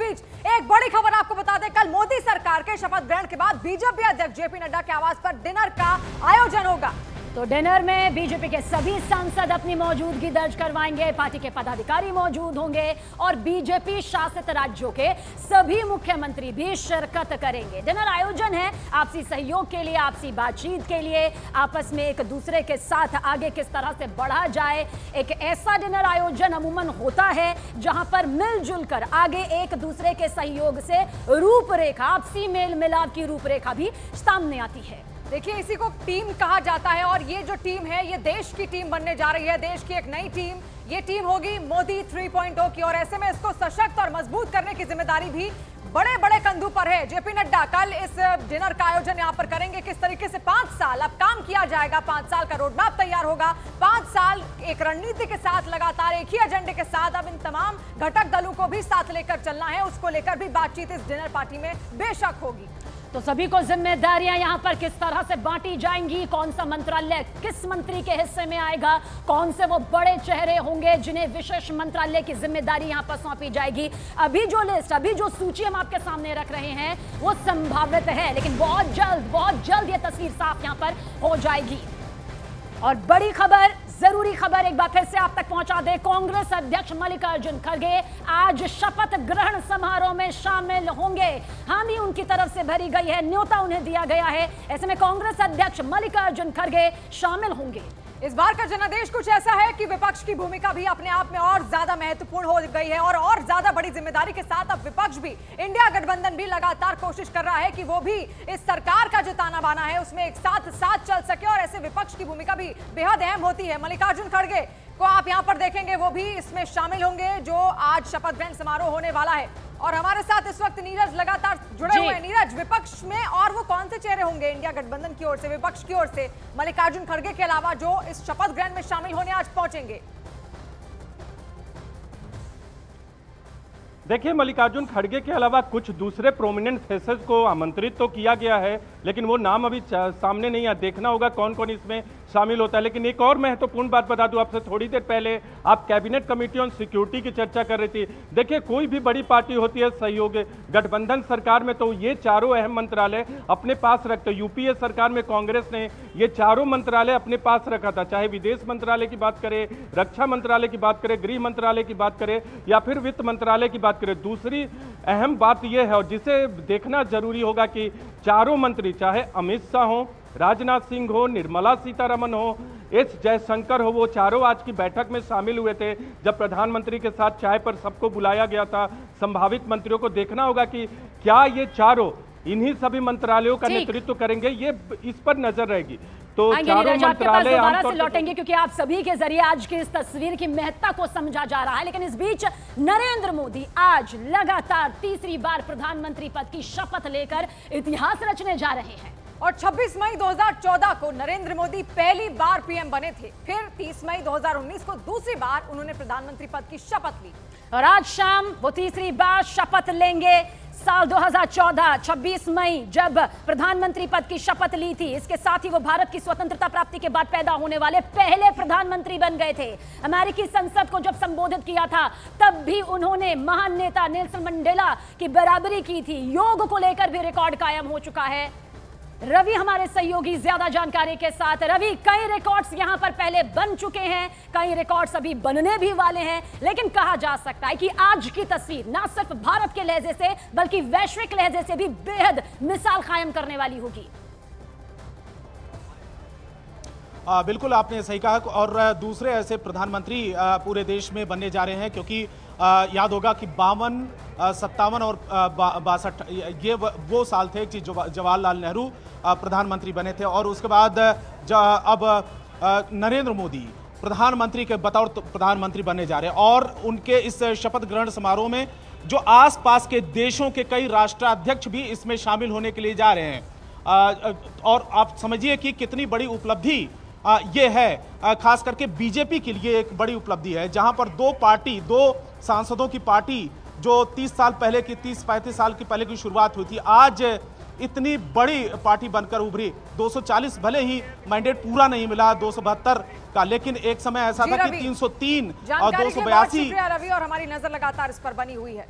बीच एक बड़ी खबर आपको बता दें, कल मोदी सरकार के शपथ ग्रहण के बाद बीजेपी अध्यक्ष जेपी नड्डा के आवास पर डिनर का आयोजन होगा। तो डिनर में बीजेपी के सभी सांसद अपनी मौजूदगी दर्ज करवाएंगे, पार्टी के पदाधिकारी मौजूद होंगे और बीजेपी शासित राज्यों के सभी मुख्यमंत्री भी शिरकत करेंगे। डिनर आयोजन है आपसी सहयोग के लिए, आपसी बातचीत के लिए, आपस में एक दूसरे के साथ आगे किस तरह से बढ़ा जाए। एक ऐसा डिनर आयोजन अमूमन होता है जहां पर मिलजुल कर आगे एक दूसरे के सहयोग से रूपरेखा, आपसी मेल मिलाप की रूपरेखा भी सामने आती है। देखिए, इसी को टीम कहा जाता है और ये जो टीम है ये देश की टीम बनने जा रही है, देश की एक नई टीम। ये टीम होगी मोदी 3.0 की और ऐसे में इसको सशक्त और मजबूत करने की जिम्मेदारी भी बड़े बड़े कंधों पर है। जेपी नड्डा कल इस डिनर का आयोजन यहाँ पर करेंगे। किस तरीके से 5 साल अब काम किया जाएगा, 5 साल का रोड मैप तैयार होगा, 5 साल एक रणनीति के साथ लगातार एक ही एजेंडे के साथ अब इन तमाम घटक दलों को भी साथ लेकर चलना है, उसको लेकर भी बातचीत इस डिनर पार्टी में बेशक होगी। तो सभी को जिम्मेदारियां यहां पर किस तरह से बांटी जाएंगी, कौन सा मंत्रालय किस मंत्री के हिस्से में आएगा, कौन से वो बड़े चेहरे होंगे जिन्हें विशेष मंत्रालय की जिम्मेदारी यहां पर सौंपी जाएगी। अभी जो लिस्ट, अभी जो सूची हम आपके सामने रख रहे हैं वो संभावित है, लेकिन बहुत जल्द ये तस्वीर साफ यहां पर हो जाएगी। और बड़ी खबर, जरूरी खबर एक बार फिर से आप तक पहुंचा दे, कांग्रेस अध्यक्ष मल्लिकार्जुन खड़गे आज शपथ ग्रहण समारोह में शामिल होंगे। हामी उनकी तरफ से भरी गई है, न्योता उन्हें दिया गया है, ऐसे में कांग्रेस अध्यक्ष मल्लिकार्जुन खड़गे शामिल होंगे। इस बार का जनादेश कुछ ऐसा है कि विपक्ष की भूमिका भी अपने आप में और ज्यादा महत्वपूर्ण हो गई है और ज्यादा बड़ी जिम्मेदारी के साथ अब विपक्ष भी, इंडिया गठबंधन भी लगातार कोशिश कर रहा है कि वो भी इस सरकार का जो ताना बाना है उसमें एक साथ चल सके और ऐसे विपक्ष की भूमिका भी बेहद अहम होती है। मल्लिकार्जुन खड़गे को आप यहाँ पर देखेंगे, वो भी इसमें शामिल होंगे जो आज शपथ ग्रहण समारोह होने वाला है। और हमारे साथ इस वक्त नीरज लगातार जुड़े हुए हैं। नीरज, विपक्ष में और वो कौन से चेहरे होंगे इंडिया गठबंधन की ओर से, विपक्ष की ओर से मल्लिकार्जुन खड़गे के अलावा जो इस शपथ ग्रहण में शामिल होने आज पहुंचेंगे? देखिए, मल्लिकार्जुन खड़गे के अलावा कुछ दूसरे प्रोमिनेंट फेसेस को आमंत्रित तो किया गया है, लेकिन वो नाम अभी सामने नहीं है। देखना होगा कौन कौन इसमें शामिल होता है। लेकिन एक और महत्वपूर्ण बात बता दूं आपसे, थोड़ी देर पहले आप कैबिनेट कमेटी ऑन सिक्योरिटी की चर्चा कर रही थी। देखिए, कोई भी बड़ी पार्टी होती है सहयोग गठबंधन सरकार में, तो ये चारों अहम मंत्रालय अपने पास रखते। यूपीए सरकार में कांग्रेस ने ये चारों मंत्रालय अपने पास रखा था, चाहे विदेश मंत्रालय की बात करें, रक्षा मंत्रालय की बात करें, गृह मंत्रालय की बात करें या फिर वित्त मंत्रालय की बात करें। दूसरी अहम बात यह है और जिसे देखना जरूरी होगा कि चारों मंत्री, चाहे अमित शाह हो, राजनाथ सिंह हो, निर्मला सीतारमण हो, एस जयशंकर हो, वो चारों आज की बैठक में शामिल हुए थे जब प्रधानमंत्री के साथ चाय पर सबको बुलाया गया था। संभावित मंत्रियों को देखना होगा कि क्या ये चारों इन्हीं सभी मंत्रालयों का नेतृत्व करेंगे, ये इस पर नजर रहेगी। तो चारों मंत्रालय दोबारा से लौटेंगे क्योंकि आप सभी के जरिए आज की इस तस्वीर की महत्ता को समझा जा रहा है। लेकिन इस बीच नरेंद्र मोदी आज लगातार तीसरी बार प्रधानमंत्री पद की शपथ लेकर इतिहास रचने जा रहे हैं। और 26 मई 2014 को नरेंद्र मोदी पहली बार पीएम बने थे, फिर 30 मई 2019 को दूसरी बार उन्होंने प्रधानमंत्री पद की शपथ ली और आज शाम वो तीसरी बार शपथ लेंगे। साल 2014 26 मई जब प्रधानमंत्री पद की शपथ ली थी, इसके साथ ही वो भारत की स्वतंत्रता प्राप्ति के बाद पैदा होने वाले पहले प्रधानमंत्री बन गए थे। अमेरिकी संसद को जब संबोधित किया था तब भी उन्होंने महान नेता नेल्सन मंडेला की बराबरी की थी। योग को लेकर भी रिकॉर्ड कायम हो चुका है। रवि हमारे सहयोगी ज्यादा जानकारी के साथ। रवि, कई रिकॉर्ड्स यहां पर पहले बन चुके हैं, कई रिकॉर्ड्स अभी बनने भी वाले हैं, लेकिन कहा जा सकता है कि आज की तस्वीर ना सिर्फ भारत के लहजे से बल्कि वैश्विक लहजे से भी बेहद मिसाल कायम करने वाली होगी। बिल्कुल आपने सही कहा और दूसरे ऐसे प्रधानमंत्री पूरे देश में बनने जा रहे हैं, क्योंकि याद होगा कि 52, 57 और 62 ये वो साल थे कि जवाहरलाल नेहरू प्रधानमंत्री बने थे। और उसके बाद अब नरेंद्र मोदी प्रधानमंत्री के बतौर प्रधानमंत्री बनने जा रहे हैं और उनके इस शपथ ग्रहण समारोह में जो आसपास के देशों के कई राष्ट्राध्यक्ष भी इसमें शामिल होने के लिए जा रहे हैं। और आप समझिए कि कितनी बड़ी उपलब्धि ये है, खास करके बीजेपी के लिए एक बड़ी उपलब्धि है, जहां पर दो सांसदों की पार्टी जो 30 साल पहले की 30-35 साल की पहले की शुरुआत हुई थी, आज इतनी बड़ी पार्टी बनकर उभरी। 240 भले ही मैंडेट पूरा नहीं मिला 272 का, लेकिन एक समय ऐसा था कि 303 और 282। रवि, और हमारी नजर लगातार इस पर बनी हुई है।